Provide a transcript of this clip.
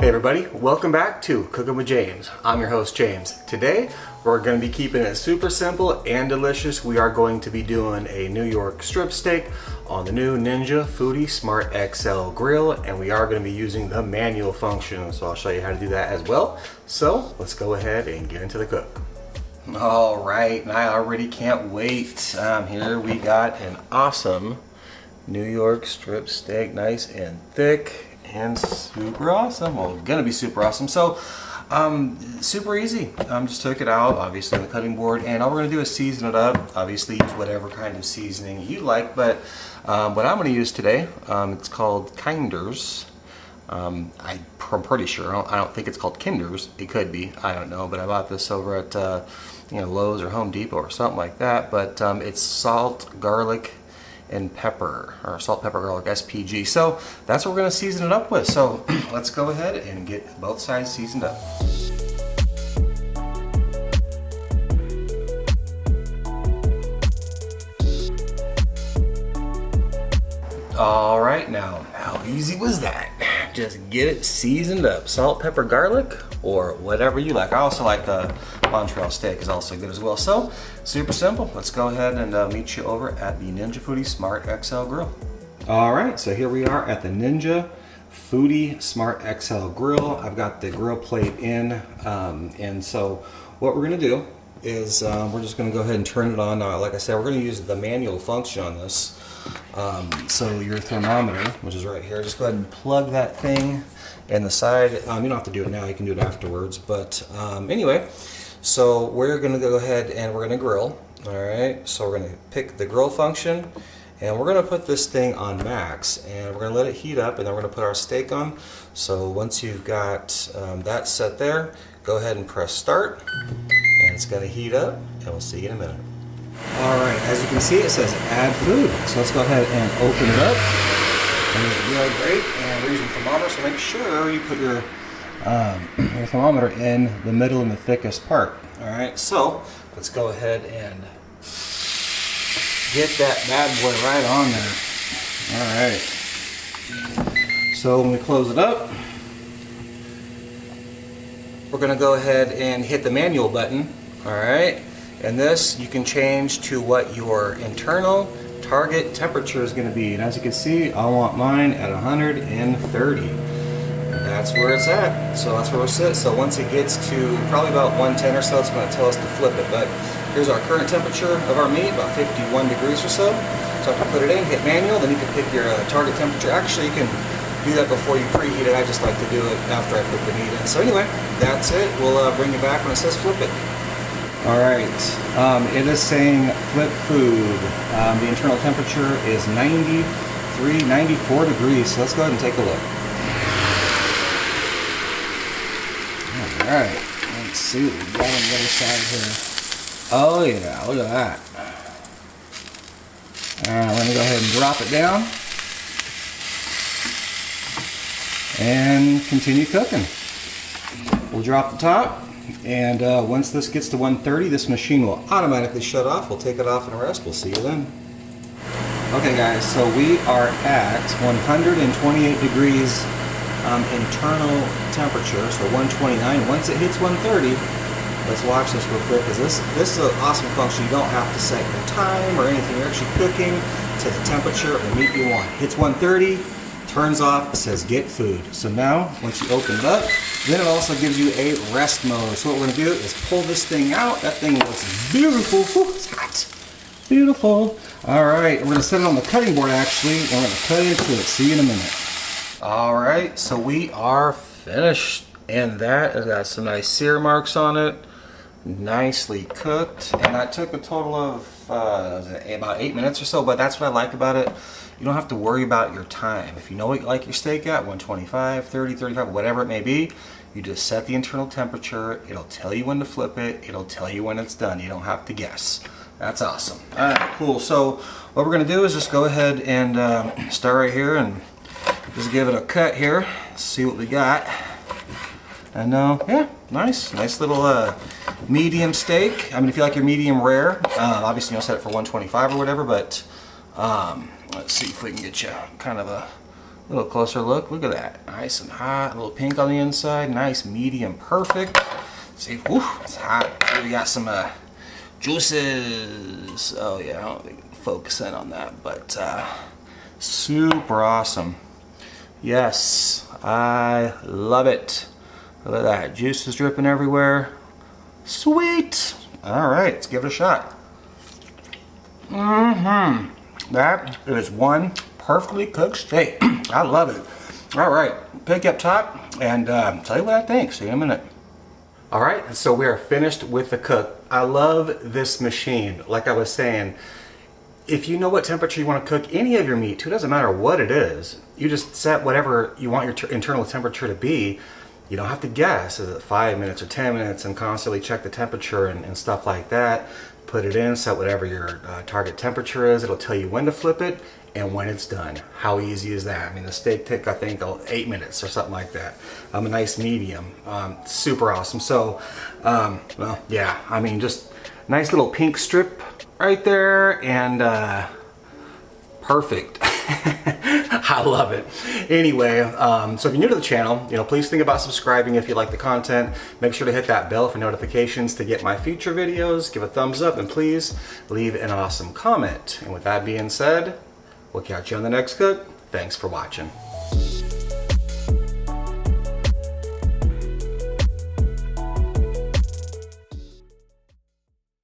Hey everybody, welcome back to Cooking with James. I'm your host James. Today we're going to be keeping it super simple and delicious. We are going to be doing a New York strip steak on the new Ninja Foodi Smart XL grill, and we are going to be using the manual function, so I'll show you how to do that as well. So let's go ahead and get into the cook. All right, and I already can't wait. Here we got an awesome New York strip steak, nice and thick and super awesome. Well, gonna be super awesome. So super easy. Just took it out obviously on the cutting board, and all we're gonna do is season it up. Obviously use whatever kind of seasoning you like, but what I'm gonna use today, it's called Kinder's. I'm pretty sure, I don't think it's called Kinder's. It could be, I don't know, but I bought this over at Lowe's or Home Depot or something like that. But it's salt, garlic, and pepper, or salt, pepper, garlic, SPG. So that's what we're going to season it up with. So let's go ahead and get both sides seasoned up. All right, now how easy was that? Just get it seasoned up. Salt, pepper, garlic, or whatever you like. I also like the Montreal steak is also good as well. So super simple. Let's go ahead and meet you over at the Ninja Foodi Smart XL grill. All right, so here we are at the Ninja Foodi Smart XL grill. I've got the grill plate in, and so what we're gonna do is we're just gonna go ahead and turn it on. Like I said, we're gonna use the manual function on this. So your thermometer, which is right here, just go ahead and plug that thing in the side. You don't have to do it now, you can do it afterwards. But anyway, so we're gonna go ahead and we're gonna grill. All right, so we're gonna pick the grill function, and we're gonna put this thing on max, and we're gonna let it heat up, and then we're gonna put our steak on. So once you've got that set there, go ahead and press start, and it's gonna heat up, and we'll see you in a minute. All right, as you can see, it says add food. So let's go ahead and open it up. There's the grill grate, and we're using thermometer, so make sure you put your thermometer in the middle and the thickest part. All right, so let's go ahead and get that bad boy right on there. All right. So when we close it up, we're gonna go ahead and hit the manual button. All right. And this you can change to what your internal target temperature is going to be. And as you can see, I want mine at 130. And that's where it's at. So that's where we'll sit. So once it gets to probably about 110 or so, it's going to tell us to flip it. But here's our current temperature of our meat, about 51 degrees or so. So after you put it in, hit manual, then you can pick your target temperature. Actually, you can do that before you preheat it. I just like to do it after I put the meat in. So anyway, that's it. We'll bring you back when it says flip it. All right, it is saying flip food. The internal temperature is 94 degrees, so let's go ahead and take a look. All right, let's see what we got on the other side here. Oh yeah, look at that. All right, let me go ahead and drop it down and continue cooking. We'll drop the top. And once this gets to 130, this machine will automatically shut off. We'll take it off and rest. We'll see you then. Okay guys, so we are at 128 degrees internal temperature, so 129. Once it hits 130, let's watch this real quick, because this is an awesome function. You don't have to set your time or anything. You're actually cooking to the temperature of the meat you want. Hits 130, turns off, it says get food. So now, once you open it up, then it also gives you a rest mode. So what we're gonna do is pull this thing out. That thing looks beautiful. Ooh, it's hot. Beautiful. All right, we're gonna set it on the cutting board actually, and we're gonna cut into it. See you in a minute. All right, so we are finished. And that has got some nice sear marks on it. Nicely cooked. And that took a total of about 8 minutes or so, but that's what I like about it. You don't have to worry about your time. If you know what you like your steak at, 125, 30, 35, whatever it may be, you just set the internal temperature. It'll tell you when to flip it. It'll tell you when it's done. You don't have to guess. That's awesome. All right, cool. So what we're gonna do is just go ahead and start right here and just give it a cut here. See what we got. And yeah, nice little medium steak. I mean, if you like your medium rare, obviously you'll set it for 125 or whatever, but let's see if we can get you kind of a A little closer look. Look at that. Nice and hot. A little pink on the inside. Nice, medium, perfect. See, whew, it's hot. We got some juices. Oh yeah, I don't think focus in on that, but super awesome. Yes, I love it. Look at that. Juice is dripping everywhere. Sweet. All right, let's give it a shot. That is one perfectly cooked steak. I love it. All right, pick up top and tell you what I think. See you in a minute. All right, so we are finished with the cook. I love this machine. Like I was saying, if you know what temperature you want to cook any of your meat, it doesn't matter what it is. You just set whatever you want your internal temperature to be. You don't have to guess, is it 5 minutes or 10 minutes, and constantly check the temperature and stuff like that. Put it in, set whatever your target temperature is. It'll tell you when to flip it and when it's done. How easy is that? I mean, the steak took, I think, 8 minutes or something like that. A nice medium. Super awesome. So, well, yeah, I mean, just nice little pink strip right there, and perfect. I love it. Anyway, so if you're new to the channel, please think about subscribing if you like the content. Make sure to hit that bell for notifications to get my future videos. Give a thumbs up, and please leave an awesome comment. And with that being said, we'll catch you on the next cook. Thanks for watching.